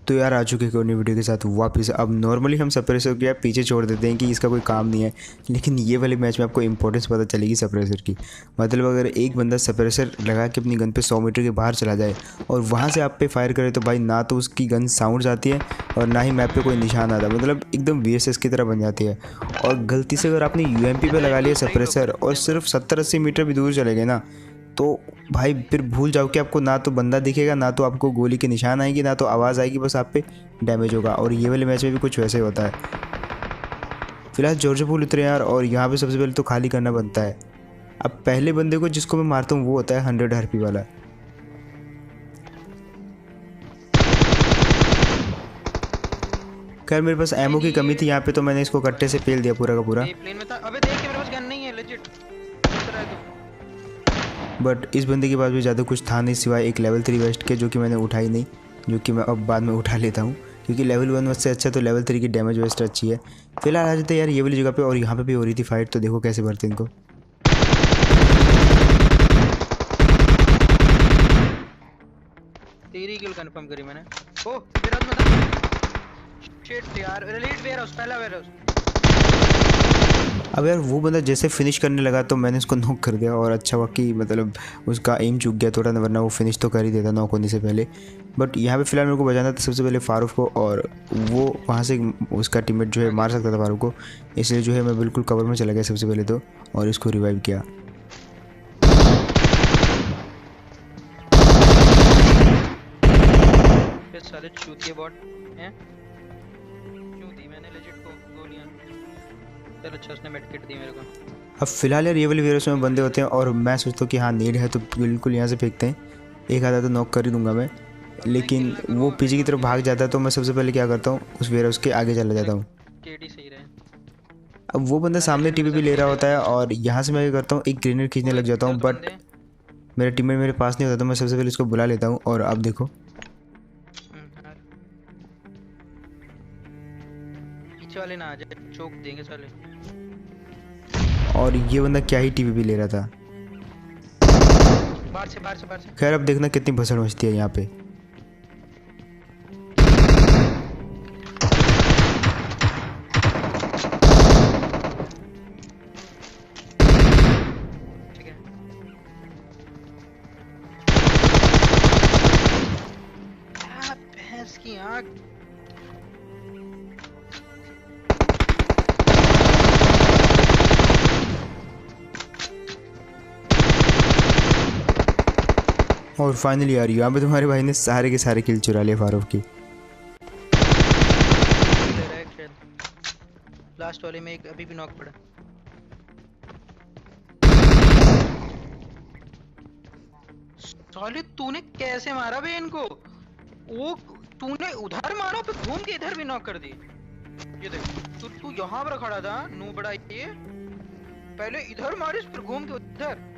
तो यार आ चुके हैं नई वीडियो के साथ वापस। अब नॉर्मली हम सप्रेसर को यार पीछे छोड़ देते हैं कि इसका कोई काम नहीं है, लेकिन ये वाले मैच में आपको इंपॉर्टेंस पता चलेगी सप्रेसर की। मतलब अगर एक बंदा सप्रेसर लगा के अपनी गन पे 100 मीटर के बाहर चला जाए और वहाँ से आप पे फायर करे तो भाई ना तो उसकी गन साउंड आती है और ना ही मैप पे कोई निशान आता, मतलब एकदम VSS की तरह बन जाती है। और गलती से अगर आपने UMP पे लगा लिया सप्रेसर और सिर्फ 70-80 मीटर भी दूर चले गए ना, तो भाई फिर भूल जाओ कि आपको ना तो बंदा दिखेगा, ना तो आपको गोली के निशान आएंगे, ना तो आवाज़ आएगी, बस आप पे डैमेज होगा। और ये वाले मैच में भी कुछ वैसे ही होता है। फिलहाल जॉर्ज पूल उतरे यार, और यहाँ पे सबसे पहले तो खाली करना बनता है। अब पहले बंदे को जिसको मैं मारता हूँ वो होता है 100 HP वाला। खैर मेरे पास एमो की कमी थी यहाँ पे, तो मैंने इसको कट्टे से पेल दिया पूरा का पूरा। प्लेन में था। अबे देख के मेरे पास गन नहीं है लेजिट। बट इस बंदे के पास भी ज़्यादा कुछ था नहीं सिवाय एक लेवल 3 वेस्ट के, जो कि मैंने उठाई नहीं, जो कि मैं अब बाद में उठा लेता हूँ, क्योंकि लेवल 1 से अच्छा तो लेवल 3 की डैमेज वेस्ट अच्छी है। फिलहाल आ जाते हैं यार ये वाली जगह पे, और यहाँ पे भी हो रही थी फाइट, तो देखो कैसे भरते इनको। तेरी किल कंफर्म करी मैंने। ओ मेरा मतलब शिट यार, एलीट वेयर हाउस, पहला वेयर हाउस। अब यार वो बंदा जैसे फिनिश करने लगा तो मैंने उसको नॉक कर दिया, और अच्छा हुआ कि मतलब उसका एम चूक गया थोड़ा, वरना वो फिनिश तो कर ही देता नॉक होने से पहले। बट यहाँ पे फिलहाल मेरे को बजाना था सबसे पहले फारूक को, और वो वहाँ से उसका टीममेट जो है मार सकता था फारूक को, इसलिए जो है मैं बिल्कुल कवर में चला गया सबसे पहले तो, और इसको रिवाइव किया। साले चूतिए बॉट हैं, क्यों दी मैंने लेजिट को गोलियां। चल अच्छा उसने मेड किट दी मेरे को। अब फिलहाल यार ये वाले वीरोस में बंदे होते हैं, और मैं सोचता हूँ कि हाँ नीड है तो बिल्कुल यहाँ से फेंकते हैं, एक आधा तो नॉक कर ही दूंगा मैं, लेकिन वो पीछे की तरफ भाग जाता है, तो मैं सबसे पहले क्या करता हूँ उस वेयरहाउस के आगे चला जाता हूँ। केडी सही रहे। अब वो बंदा सामने TPP ले रहा होता है, और यहाँ से मैं क्या करता हूँ एक ग्रेनेड खींचने लग जाता हूँ, बट मेरा टीममेट मेरे पास नहीं होता, तो मैं सबसे पहले इसको बुला लेता हूँ। और अब देखो पीछे वाले ना आ जाए, चोक देंगे साले। और ये बंदा क्या ही TPP ले रहा था। बाहर से। खैर अब देखना कितनी भसड़ मचती है यहाँ पे। ठीक है। भैंस की आँख। और फाइनली यार यहाँ पे तुम्हारे भाई ने सारे के सारे किल चुरा लिए फारूक की। लास्ट वाले में एक अभी भी नॉक पड़ा। साले तूने कैसे मारा बे इनको? वो तूने उधर मारा फिर घूम के इधर भी नॉक कर दी। ये देख तू यहाँ पर खड़ा था नू बड़ा, ये पहले इधर मारिस फिर घूम के उधर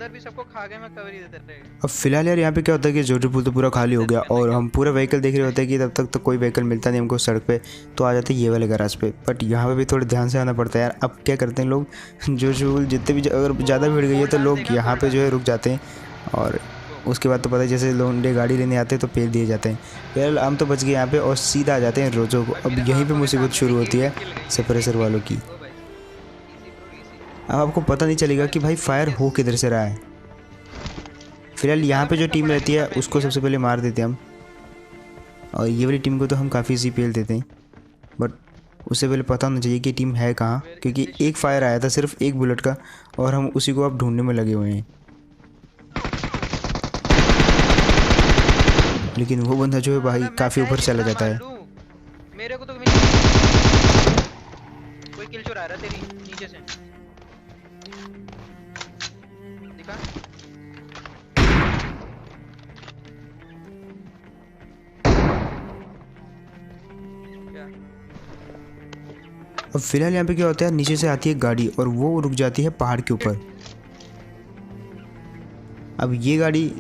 भी सबको खा गए, मैं कवर ही देते रहे। अब फिलहाल यार यहाँ पे क्या होता है कि जॉर्ज पूल तो पूरा खाली हो गया, और हम पूरा व्हीकल देख रहे होते हैं कि तब तक तो कोई व्हीकल मिलता नहीं हमको सड़क पे, तो आ जाते हैं ये वाले गैराज पे। बट यहाँ पे भी थोड़े ध्यान से आना पड़ता है यार। अब क्या करते हैं लोग, जॉर्ज पूल जितने भी अगर ज़्यादा भीड़ गई है तो लोग यहाँ पे जो है रुक जाते हैं, और उसके बाद तो पता है जैसे लोंडे गाड़ी लेने आते हैं तो पेल दिए जाते हैं। यार हम तो बच गए यहाँ पे, और सीधा आ जाते हैं रोजो को। अब यहीं पे मुसीबत शुरू होती है सप्रेसर वालों की। अब आपको पता नहीं चलेगा कि भाई फायर हो किधर से रहा है। फिलहाल यहाँ पे जो टीम रहती है उसको सबसे पहले मार देते हैं हम, और ये वाली टीम को तो हम काफ़ी इजी पेल देते हैं। बट उससे पहले पता होना चाहिए कि टीम है कहाँ, क्योंकि एक फायर आया था सिर्फ एक बुलेट का, और हम उसी को अब ढूंढने में लगे हुए हैं। लेकिन वो बंदा जो है भाई काफ़ी ऊपर चला जाता है। मेरे को तो कोई किल चुरा रहा तेरी नीचे से, दिखा। अब फिलहाल यहाँ पे क्या होता है, नीचे से आती है गाड़ी और वो रुक जाती है पहाड़ के ऊपर। अब ये गाड़ी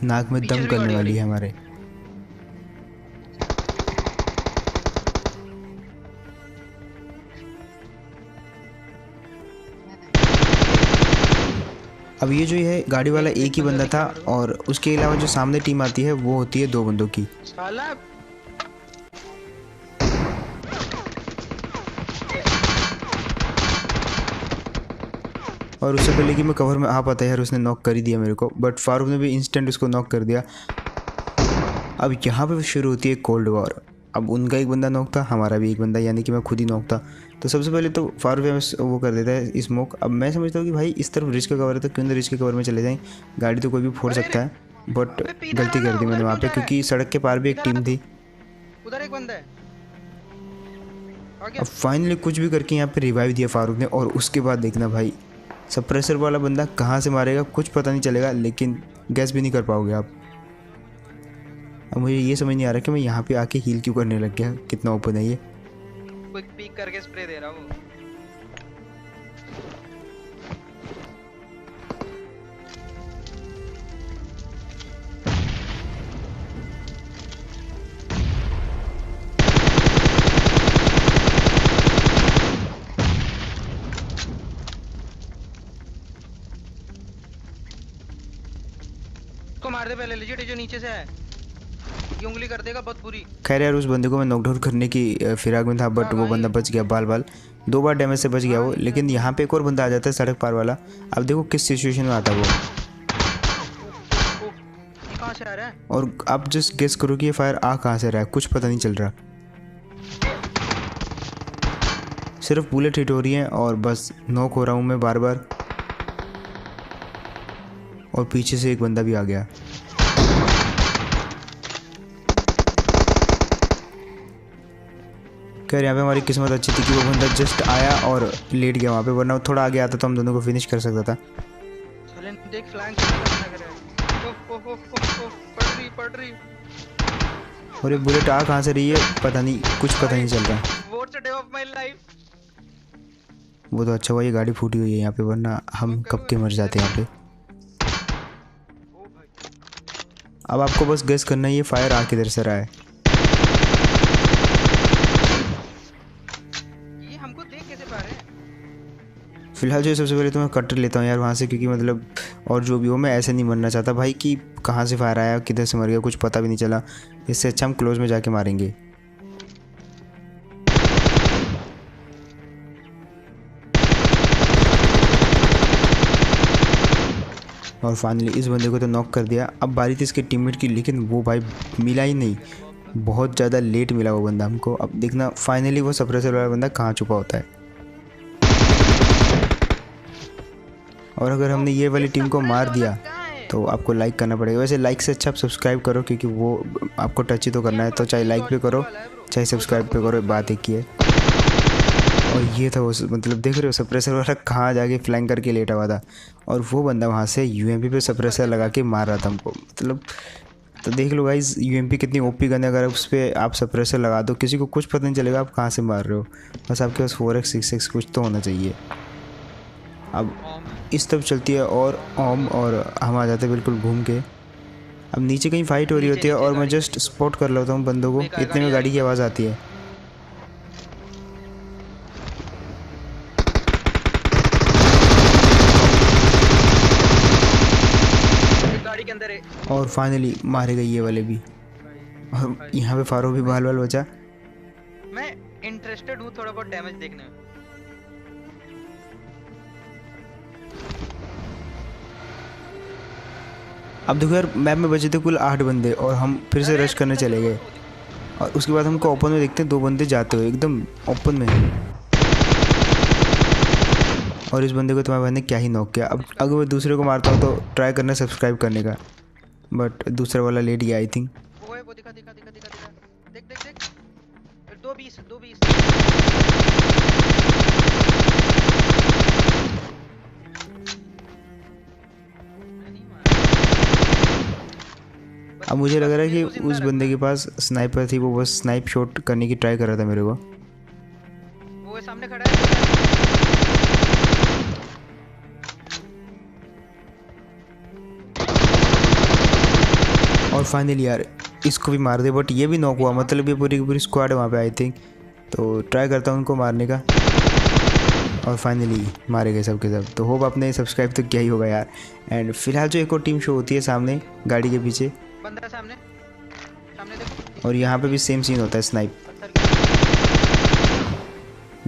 नाक में दम करने वाली है हमारे। अब ये जो है गाड़ी वाला एक ही बंदा था और उसके अलावा जो सामने टीम आती है वो होती है 2 बंदों की। साला और उससे पहले कि मैं कवर में आ पाता यार उसने नॉक कर ही दिया मेरे को, बट फारूक ने भी इंस्टेंट उसको नॉक कर दिया। अब यहाँ पे शुरू होती है कोल्ड वॉर। अब उनका एक बंदा नॉक था, हमारा भी एक बंदा, यानी कि मैं खुद ही नॉक था। तो सबसे पहले तो फारूक वो कर देता है स्मोक। अब मैं समझता हूँ कि भाई इस तरफ रिच का कवर है तो क्यों ना रिच के कवर में चले जाएं, गाड़ी तो कोई भी फोड़ सकता है। बट गलती कर दी मैंने वहाँ पे, क्योंकि सड़क के पार भी एक टीम थी। उधर एक बंदा है। अब फाइनली कुछ भी करके यहाँ पे रिवाइव दिया फारूक ने। और उसके बाद देखना भाई सप्रेसर वाला बंदा कहाँ से मारेगा कुछ पता नहीं चलेगा, लेकिन गैस भी नहीं कर पाओगे आप। अब मुझे ये समझ नहीं आ रहा कि मैं यहाँ पे आके हील क्यों करने लग गया, कितना ओपन है ये। क्विक पीक करके स्प्रे दे रहा वो। उसको मार दे पहले, लेजिट जो नीचे से है ये उंगली कर देगा बहुत बुरी। खैर यार उस बंदे को मैं नॉकडाउन करने की फिराक में था, बट वो बंदा बच गया, बाल 2 बार डैमेज से बच गया वो। लेकिन यहाँ पे एक और बंदा आ जाता है सड़क पार वाला। अब देखो किस सिचुएशन में आता है वो। कहाँ से आ रहा है? और आप जस्ट गेस करो कि ये फायर आ कहाँ से रहा है, कुछ पता नहीं चल रहा। सिर्फ बुलेट हिट हो रही है और बस नॉक हो रहा हूँ मैं बार बार। और पीछे से एक बंदा भी आ गया। खैर यहाँ पे हमारी किस्मत अच्छी थी कि वो बंदा जस्ट आया और लेट गया वहाँ पे, वरना थोड़ा आगे आता तो हम दोनों को फिनिश कर सकता था। देख फ्लैंक पड़ रही। और ये बुलेट आ कहाँ से रही है पता नहीं, कुछ पता नहीं चल रहा। वो तो अच्छा हुआ ये गाड़ी फूटी हुई है यहाँ पे, वरना हम कब के मर जाते यहाँ पे। अब आपको बस गेस करना है ये फायर आ किधर से रहा है। ये हमको देख कैसे पा रहे हैं? फिलहाल जो सबसे पहले तो मैं कट लेता हूँ यार वहाँ से, क्योंकि मतलब और जो भी हो मैं ऐसे नहीं मरना चाहता भाई कि कहाँ से फायर आया किधर से मर गया कुछ पता भी नहीं चला। इससे अच्छा हम क्लोज में जाके मारेंगे। और फाइनली इस बंदे को तो नॉक कर दिया। अब बारी थी इसके टीममेट की, लेकिन वो भाई मिला ही नहीं, बहुत ज़्यादा लेट मिला वो बंदा हमको। अब देखना फाइनली वो सप्रेसर वाला बंदा कहाँ छुपा होता है। और अगर हमने ये वाली टीम को मार दिया तो आपको लाइक करना पड़ेगा। वैसे लाइक से अच्छा आप सब्सक्राइब करो, क्योंकि वो आपको टच ही तो करना है, तो चाहे लाइक पे करो चाहे सब्सक्राइब पे करो, बात एक ही है। और ये था वो, मतलब देख रहे हो सप्रेसर वाला कहाँ जाके फ्लैंक करके लेटा हुआ था, और वो बंदा वहाँ से यूएमपी पे सप्रेसर लगा के मार रहा था हमको। मतलब तो देख लो गाइस यूएमपी कितनी ओपी गन है, अगर उस पर आप सप्रेसर लगा दो किसी को कुछ पता नहीं चलेगा आप कहाँ से मार रहे हो, बस आपके पास 4x 6x कुछ तो होना चाहिए। अब इस तरफ चलती है और हम आ जाते हैं बिल्कुल घूम के। अब नीचे कहीं फाइट हो रही होती है और मैं जस्ट स्पॉट कर लेता हूँ बंदों को, इतने में गाड़ी की आवाज़ आती है। और फाइनली मारे गए ये वाले भी। और यहाँ पे फारूक भी बाल बचा। मैं इंटरेस्टेड हूँ थोड़ा बहुत डैमेज देखने में। अब देखो यार मैप में बचे थे कुल 8 बंदे और हम फिर से रश करने चले गए। और उसके बाद हमको ओपन में देखते हैं 2 बंदे जाते हुए एकदम ओपन में। और इस बंदे को तुम्हारे भाई ने क्या ही नॉक किया। अब अगर मैं दूसरे को मारता हूँ तो ट्राई करना सब्सक्राइब करने का, बट दूसरा वाला लेट गया आई थिंक। वो दिखा देख 220 अब मुझे लग रहा है कि उस बंदे के पास स्नाइपर थी, वो बस स्नाइप शॉट करने की ट्राई कर रहा था मेरे को। वो सामने खड़ा है। और फाइनली यार इसको भी मार दे, बट ये भी नॉक हुआ, मतलब ये पूरी की पूरी स्क्वाड है वहाँ पे आई थिंक। तो ट्राई करता हूँ उनको मारने का। और फाइनली मारे गए सब के सब। तो होप आपने सब्सक्राइब तो किया ही होगा यार। एंड फिलहाल जो एक और टीम शो होती है सामने गाड़ी के पीछे, बंदा सामने सामने देखो। और यहाँ पे भी सेम सीन होता है स्नाइप। पत्थर की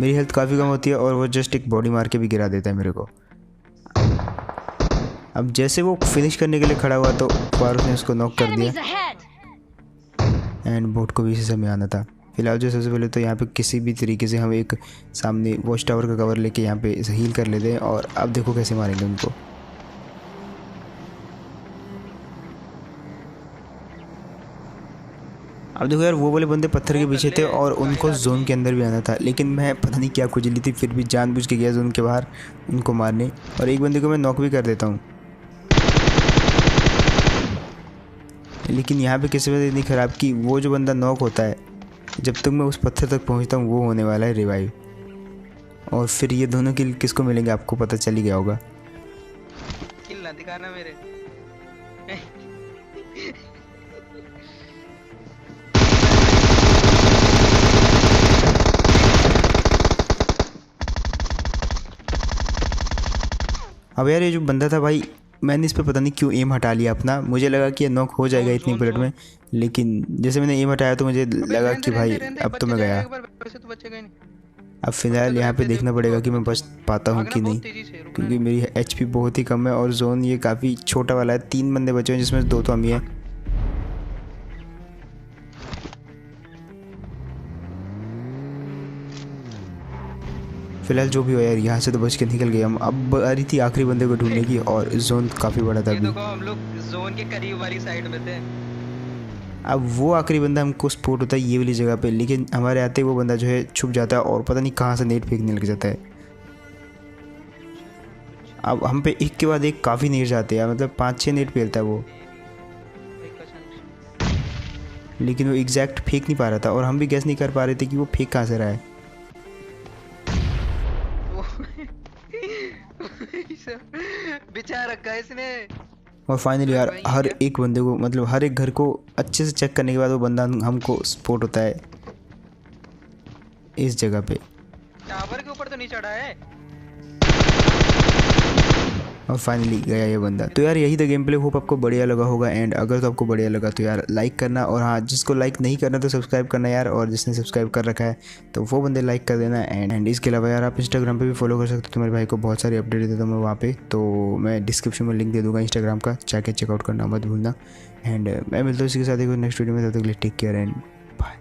मेरी हेल्थ काफ़ी कम होती है और वो जस्ट एक बॉडी मार के भी गिरा देता है मेरे को। अब जैसे वो फिनिश करने के लिए खड़ा हुआ तो फारूक ने उसको नॉक कर दिया एंड बोट को भी इसी समय आना था। फिलहाल जो सबसे पहले तो यहाँ पे किसी भी तरीके से हम एक सामने वॉच टावर का कवर लेके यहाँ पे हील कर लेते हैं, और अब देखो कैसे मारेंगे उनको। अब देखो यार, वो वाले बंदे पत्थर के पीछे थे और उनको जोन के अंदर भी आना था, लेकिन मैं पता नहीं क्या खुजली थी, फिर भी जानबूझ के गया जोन के बाहर उनको मारने, और एक बंदे को मैं नॉक भी कर देता हूँ। लेकिन यहाँ पे किसी वजह इतनी ख़राब कि वो जो बंदा नॉक होता है, जब तक मैं उस पत्थर तक पहुँचता हूँ वो होने वाला है रिवाइव, और फिर ये दोनों किल किसको मिलेंगे आपको पता चल ही गया होगा। किल ना दिखाना मेरे। अब यार ये जो बंदा था भाई, मैंने इस पर पता नहीं क्यों एम हटा लिया अपना। मुझे लगा कि ये नॉक हो जाएगा इतनी बुलेट में, लेकिन जैसे मैंने एम हटाया तो मुझे लगा कि भाई अब तो मैं गया। अब फिलहाल यहाँ पे देखना पड़ेगा कि मैं बच पाता हूँ कि नहीं, क्योंकि मेरी एचपी बहुत ही कम है और जोन ये काफ़ी छोटा वाला है। 3 बंदे बचे हैं जिसमें 2 तो हम ही हैं। फिलहाल जो भी हो यार, यहाँ से तो बच के निकल गए हम। अब आ रही थी आखिरी बंदे को ढूंढने की, और जोन काफ़ी बड़ा था अभी। देखो हम लोग जोन के करीब वाली साइड में थे। अब वो आखिरी बंदा हमको स्पॉट होता है ये वाली जगह पे, लेकिन हमारे आते ही वो बंदा जो है छुप जाता है और पता नहीं कहाँ से नेट फेंकने लग जाता है। अब हम पे एक के बाद एक काफ़ी नेट जाते हैं, मतलब 5-6 नेट फेलता है वो, लेकिन वो एग्जैक्ट फेंक नहीं पा रहा था, और हम भी गैस नहीं कर पा रहे थे कि वो फेंक कहाँ से रहा है। बिछा रखा है इसने। और फाइनली यार हर एक बंदे को, मतलब हर एक घर को अच्छे से चेक करने के बाद वो बंदा हमको स्पॉट होता है इस जगह पे। टावर के ऊपर तो नहीं चढ़ा है। और फाइनली गया ये बंदा। तो यार यही था गेम प्ले। होप आपको बढ़िया लगा होगा, एंड अगर तो आपको बढ़िया लगा तो यार लाइक करना, और हाँ जिसको लाइक नहीं करना तो सब्सक्राइब करना यार, और जिसने सब्सक्राइब कर रखा है तो वो बंदे लाइक कर देना। एंड इसके अलावा यार आप इंस्टाग्राम पे भी फॉलो कर सकते हो, तुम्हारे भाई को बहुत सारी अपडेट देता हूँ मैं वहाँ पे, तो मैं डिस्क्रिप्शन में लिंक दे दूँगा इंस्टाग्राम का, जाके चेकआउट करना मत भूलना। एंड मैं मिलता हूँ इसी के साथ एक नेक्स्ट वीडियो में, तब तक के लिए टेक केयर एंड बाय।